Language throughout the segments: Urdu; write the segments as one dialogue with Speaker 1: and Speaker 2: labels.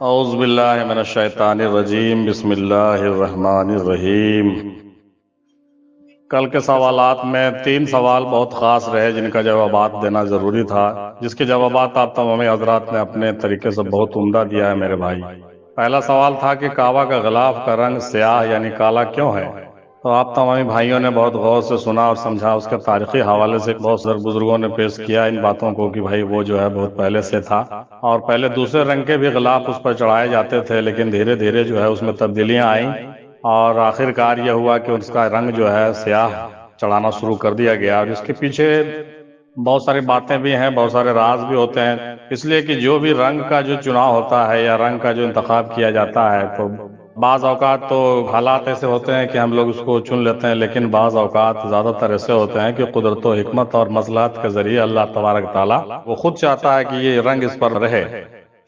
Speaker 1: اعوذ باللہ من الشیطان الرجیم، بسم اللہ الرحمن الرحیم۔ کل کے سوالات میں 3 سوال بہت خاص رہے جن کا جوابات دینا ضروری تھا، جس کے جوابات آپ تمام حضرات نے اپنے طریقے سے بہت عمدہ دیا ہے میرے بھائی۔ پہلا سوال تھا کہ کعبہ کا غلاف کا رنگ سیاہ یعنی کالا کیوں ہے؟ تو آپ تمامی بھائیوں نے بہت غور سے سنا اور سمجھا، اس کے تاریخی حوالے سے بہت سارے بزرگوں نے پیش کیا ان باتوں کو کہ بھائی وہ جو ہے بہت پہلے سے تھا، اور پہلے دوسرے رنگ کے بھی غلاف اس پر چڑھائے جاتے تھے، لیکن دھیرے دھیرے جو ہے اس میں تبدیلیاں آئیں اور آخر کار یہ ہوا کہ اس کا رنگ جو ہے سیاہ چڑھانا شروع کر دیا گیا۔ اور اس کے پیچھے بہت ساری باتیں بھی ہیں، بہت سارے راز بھی ہوتے ہیں، اس لیے کہ جو بھی رنگ کا جو چناؤ ہوتا ہے یا رنگ کا جو انتخاب کیا جاتا ہے، تو بعض اوقات تو حالات ایسے ہوتے ہیں کہ ہم لوگ اس کو چن لیتے ہیں، لیکن بعض اوقات زیادہ تر ایسے ہوتے ہیں کہ قدرت و حکمت اور مصلحت کے ذریعے اللہ تبارک تعالیٰ وہ خود چاہتا ہے کہ یہ رنگ اس پر رہے۔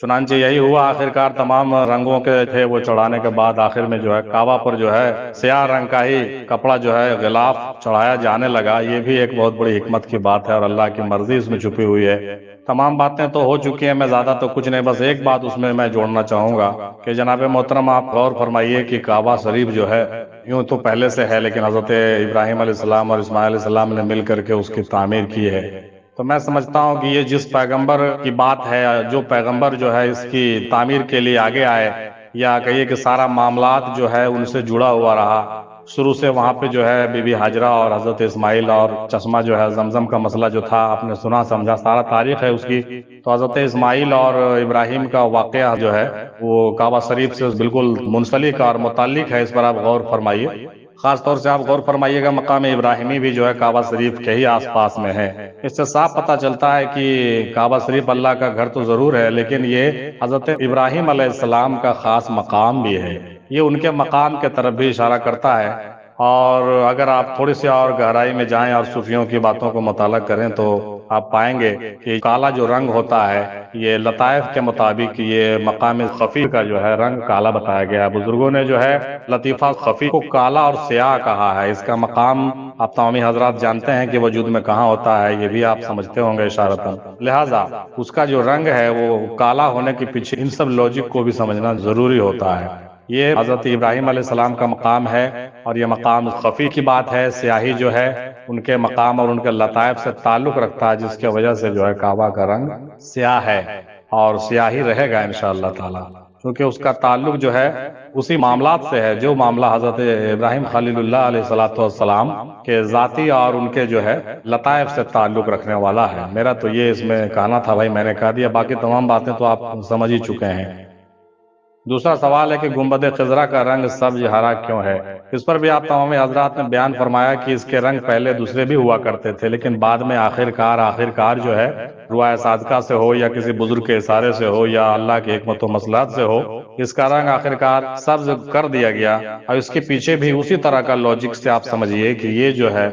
Speaker 1: چنانچہ یہی ہوا، آخرکار تمام رنگوں کے تھے وہ چڑھانے کے بعد آخر میں جو ہے کعبہ پر جو ہے سیاہ رنگ کا ہی کپڑا جو ہے غلاف چڑھایا جانے لگا۔ یہ بھی ایک بہت بڑی حکمت کی بات ہے اور اللہ کی مرضی اس میں چھپی ہوئی ہے۔ تمام باتیں تو ہو چکی ہیں، میں زیادہ تو کچھ نہیں، بس ایک بات اس میں جوڑنا چاہوں گا کہ جناب محترم آپ غور فرمائیے کہ کعبہ شریف جو ہے یوں تو پہلے سے ہے، لیکن حضرت ابراہیم علیہ السلام اور اسماعیل علیہ السلام نے مل کر کے اس کی تعمیر کی ہے۔ تو میں سمجھتا ہوں کہ یہ جس پیغمبر کی بات ہے، جو پیغمبر جو ہے اس کی تعمیر کے لیے آگے آئے، یا کہیے کہ سارا معاملات جو ہے ان سے جڑا ہوا رہا، شروع سے وہاں پہ جو ہے بی بی ہاجرہ اور حضرت اسماعیل اور چشمہ جو ہے زمزم کا مسئلہ جو تھا، آپ نے سنا سمجھا، سارا تاریخ ہے اس کی۔ تو حضرت اسماعیل اور ابراہیم کا واقعہ جو ہے وہ کعبہ شریف سے بالکل منسلک اور متعلق ہے، اس پر آپ غور فرمائیے۔ خاص طور سے آپ غور فرمائیے گا، مقام ابراہیمی بھی جو ہے کعبہ شریف کے ہی آس پاس میں ہے۔ اس سے صاف پتہ چلتا ہے کہ کعبہ شریف اللہ کا گھر تو ضرور ہے، لیکن یہ حضرت ابراہیم علیہ السلام کا خاص مقام بھی ہے۔ یہ ان کے مقام کے طرف بھی اشارہ کرتا ہے۔ اور اگر آپ تھوڑی سی اور گہرائی میں جائیں اور صوفیوں کی باتوں کو مطالعہ کریں تو آپ پائیں گے کہ کالا جو رنگ ہوتا ہے، یہ لطائف کے مطابق یہ مقام خفی کا جو ہے رنگ کالا بتایا گیا ہے۔ بزرگوں نے جو ہے لطیفہ خفی کو کالا اور سیاہ کہا ہے۔ اس کا مقام آپ تمامی حضرات جانتے ہیں کہ وجود میں کہاں ہوتا ہے، یہ بھی آپ سمجھتے ہوں گے اشارتاً، لہٰذا اس کا جو رنگ ہے وہ کالا ہونے کے پیچھے ان سب لاجک کو بھی سمجھنا ضروری ہوتا ہے۔ یہ حضرت ابراہیم علیہ السلام کا مقام ہے، اور یہ مقام خفی کی بات ہے۔ سیاہی جو ہے ان کے مقام اور ان کے لطائف سے تعلق رکھتا ہے، جس کی وجہ سے جو ہے کعبہ کا رنگ سیاہ ہے اور سیاہی رہے گا انشاءاللہ تعالی، کیونکہ اس کا تعلق جو ہے اسی معاملات سے ہے جو معاملہ حضرت ابراہیم خلیل اللہ علیہ السلام کے ذاتی اور ان کے جو ہے لطائف سے تعلق رکھنے والا ہے۔ میرا تو یہ اس میں کہنا تھا بھائی، میں نے کہہ دیا، باقی تمام باتیں تو آپ سمجھ ہی چکے ہیں۔ دوسرا سوال ہے کہ گنبد خضرا کا رنگ سبز ہرا کیوں ہے؟ اس پر بھی آپ تمام حضرات نے بیان فرمایا کہ اس کے رنگ پہلے دوسرے بھی ہوا کرتے تھے، لیکن بعد میں آخرکار جو ہے روایہ صادقہ سے ہو یا کسی بزرگ کے اشارے سے ہو یا اللہ کی حکمت و مصلحت سے ہو، اس کا رنگ آخرکار سبز کر دیا گیا۔ اور اس کے پیچھے بھی اسی طرح کا لاجک سے آپ سمجھیے کہ یہ جو ہے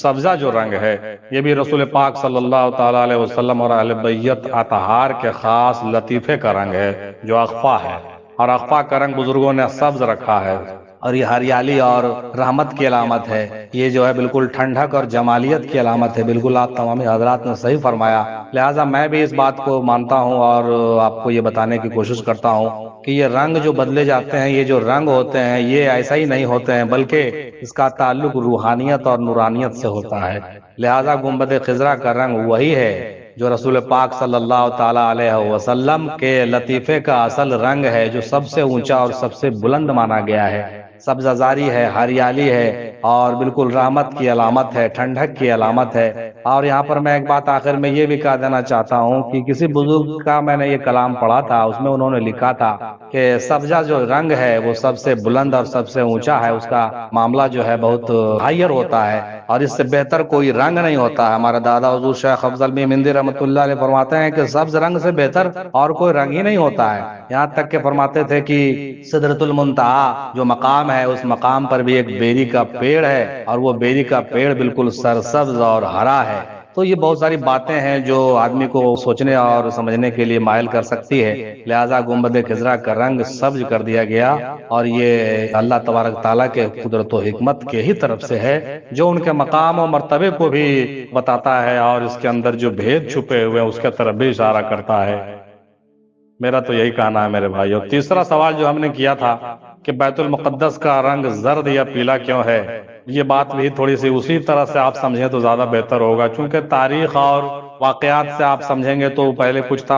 Speaker 1: سبزہ جو رنگ ہے، یہ بھی رسول پاک صلی اللہ تعالی علیہ وسلم اور اہل بیت اطہار کے خاص لطیفے کا رنگ ہے جو اخفا ہے، اور اخفا کا رنگ بزرگوں نے سبز رکھا ہے، اور یہ ہریالی اور رحمت کی علامت ہے۔ یہ جو ہے بالکل ٹھنڈک اور جمالیت کی علامت ہے۔ بالکل آپ تمامی حضرات نے صحیح فرمایا، لہٰذا میں بھی اس بات کو مانتا ہوں اور آپ کو یہ بتانے کی کوشش کرتا ہوں کہ یہ رنگ جو بدلے جاتے ہیں، یہ جو رنگ ہوتے ہیں، یہ ایسا ہی نہیں ہوتے ہیں، بلکہ اس کا تعلق روحانیت اور نورانیت سے ہوتا ہے۔ لہٰذا گنبد خضرا کا رنگ وہی ہے جو رسول پاک صلی اللہ تعالی علیہ وسلم کے لطیفے کا اصل رنگ ہے، جو سب سے اونچا اور سب سے بلند مانا گیا ہے۔ سبزہ زاری ہے، ہریالی ہے، اور بالکل رحمت کی علامت ہے، ٹھنڈک کی علامت ہے۔ اور یہاں پر میں ایک بات آخر میں یہ بھی کہہ دینا چاہتا ہوں کہ کسی بزرگ کا میں نے یہ کلام پڑھا تھا، اس میں انہوں نے لکھا تھا کہ سبزہ جو رنگ ہے وہ سب سے بلند اور سب سے اونچا ہے، اس کا معاملہ جو ہے بہت ہائر ہوتا ہے، اور اس سے بہتر کوئی رنگ نہیں ہوتا ہے۔ ہمارے دادا حضور شیخ افضل بن مندی رحمۃ اللہ علیہ فرماتے ہیں کہ سبز رنگ سے بہتر اور کوئی رنگ ہی نہیں ہوتا ہے۔ یہاں تک کہ فرماتے تھے کہ سدرۃ المنتہا جو مقام ہے، اس مقام پر بھی ایک بیری کا پیڑ ہے، اور وہ بیری کا پیڑ بالکل سرسبز اور ہرا ہے۔ تو یہ بہت ساری باتیں ہیں جو آدمی کو سوچنے اور سمجھنے کے لیے مائل کر سکتی ہے، لہذا گنبد خضرا کا رنگ سبز کر دیا گیا، اور یہ اللہ تبارک تعالیٰ کے قدرت و حکمت کے ہی طرف سے ہے، جو ان کے مقام و مرتبے کو بھی بتاتا ہے اور اس کے اندر جو بھید چھپے ہوئے ہیں اس کے طرف بھی اشارہ کرتا ہے۔ میرا تو یہی کہنا ہے میرے بھائی۔ اور تیسرا سوال جو ہم نے کیا تھا کہ بیت المقدس کا رنگ زرد یا پیلا کیوں ہے، یہ بات بھی تھوڑی سی اسی طرح سے آپ سمجھیں تو زیادہ بہتر ہوگا، چونکہ تاریخ اور واقعات سے آپ سمجھیں گے تو پہلے کچھ تھا،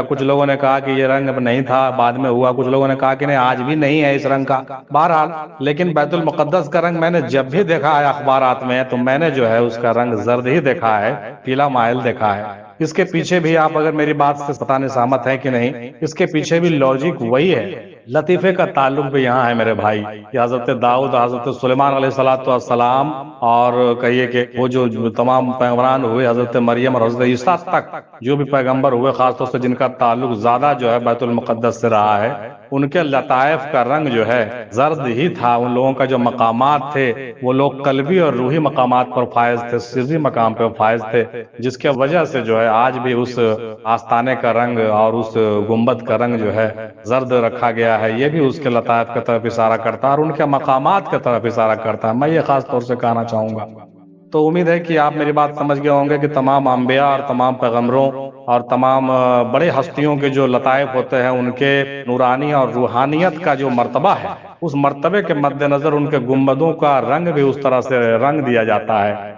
Speaker 1: کچھ لوگوں نے کہا کہ یہ رنگ اب نہیں تھا، بعد میں ہوا، کچھ لوگوں نے کہا کہ نہیں آج بھی نہیں ہے اس رنگ کا۔ بہرحال لیکن بیت المقدس کا رنگ میں نے جب بھی دیکھا ہے اخبارات میں تو میں نے جو ہے اس کا رنگ زرد ہی دیکھا ہے، پیلا مائل دیکھا ہے۔ اس کے پیچھے بھی آپ اگر میری بات سے بتانے سہمت ہیں کہ نہیں، اس کے پیچھے بھی لاجک وہی ہے، لطیفے کا تعلق بھی یہاں ہے میرے بھائی، کہ حضرت داؤد، حضرت سلیمان علیہ السلام اور کہیے کہ وہ جو تمام پیغمبران ہوئے، حضرت مریم اور حضرت عیسیٰ تک جو بھی پیغمبر ہوئے، خاص طور سے جن کا تعلق زیادہ جو ہے بیت المقدس سے رہا ہے، ان کے لطائف کا رنگ جو ہے زرد ہی تھا۔ ان لوگوں کا جو مقامات تھے وہ لوگ قلبی اور روحی مقامات پر فائز تھے، سری مقام پہ فائز تھے، جس کی وجہ سے جو ہے آج بھی اس آستانے کا رنگ اور اس گنبد کا رنگ جو ہے زرد رکھا گیا ہے۔ یہ بھی اس کے لطائف کی طرف اشارہ کرتا ہے اور ان کے مقامات کی طرف اشارہ کرتا ہے، میں یہ خاص طور سے کہنا چاہوں گا۔ تو امید ہے کہ آپ میری بات سمجھ گئے ہوں گے کہ تمام انبیاء اور تمام پیغمبروں اور تمام بڑے ہستیوں کے جو لطائف ہوتے ہیں، ان کے نورانی اور روحانیت کا جو مرتبہ ہے، اس مرتبے کے مد نظر ان کے گنبدوں کا رنگ بھی اس طرح سے رنگ دیا جاتا ہے۔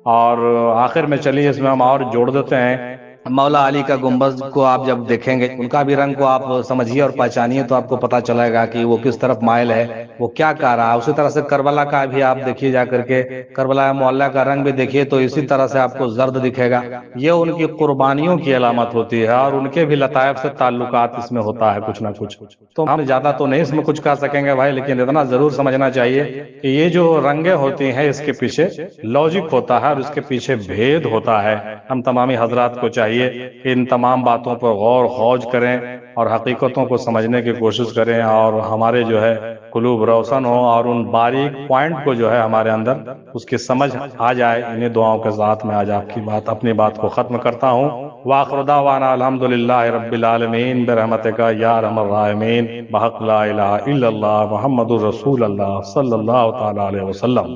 Speaker 1: اور آخر میں چلیے اس میں ہم اور جوڑ دیتے ہیں، مولا علی کا گنبد کو آپ جب دیکھیں گے ان کا بھی رنگ کو آپ سمجھیے اور پہچانیے تو آپ کو پتا چلے گا کہ وہ کس طرف مائل ہے، وہ کیا کہہ رہا ہے۔ اسی طرح سے کربلا کا بھی آپ دیکھیے جا کر کے، کربلا معلیٰ کا رنگ بھی دیکھیے تو اسی طرح سے آپ کو زرد دکھے گا۔ یہ ان کی قربانیوں کی علامت ہوتی ہے اور ان کے بھی لطائف سے تعلقات اس میں ہوتا ہے کچھ نہ کچھ۔ تو ہم زیادہ تو نہیں اس میں کچھ کہہ سکیں گے بھائی، لیکن اتنا ضرور سمجھنا چاہیے کہ یہ جو رنگیں ہوتی ہیں اس کے پیچھے لاجک ہوتا ہے اور اس کے پیچھے بھید ہوتا ہے۔ ہم تمامی حضرات کو چاہیے کہ ان تمام باتوں پر غور خوض کریں اور حقیقتوں کو سمجھنے کی کوشش کریں، اور ہمارے جو ہے قلوب روشن ہو اور ان باریک پوائنٹ کو جو ہے ہمارے اندر اس کی سمجھ آ جائے۔ انہیں دعاؤں کے ساتھ میں آج آپ کی اپنی بات کو ختم کرتا ہوں۔ وآخر دعوانا الحمدللہ رب العالمین برحمتک یا ارحم الراحمین بحق لا الہ الا اللہ محمد الرسول اللہ صلی اللہ تعالی علیہ وسلم۔